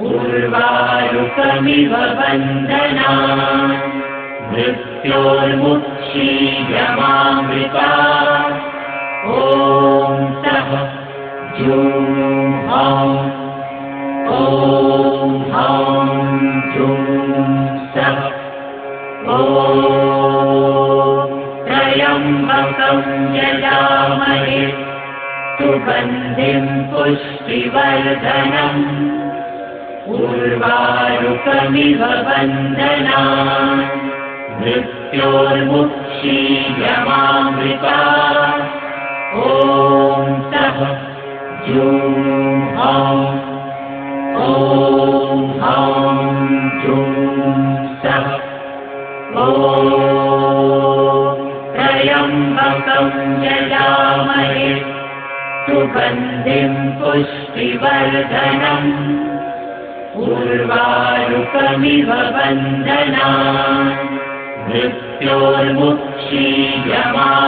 उर्वारुकमिव वन्दना मृत्योर्मुक्षीयमामृता ॐ सः जूं हौं ॐ हौं जूं सः ॐ त्र्यम्बकं यजामहे सुगन्धिं पुष्टिवर्धनम् उर्वारुकमिव वन्दना मृत्योर्मुक्षीयमामृता ॐ सः जूं हौं ॐ हौं जूं सः ॐ त्र्यम्बकं यजामहे सुगन्धिं पुष्टिवर्धनम् उर्वारुकमिव वन्दना मृत्योर्मुक्षीयमामृता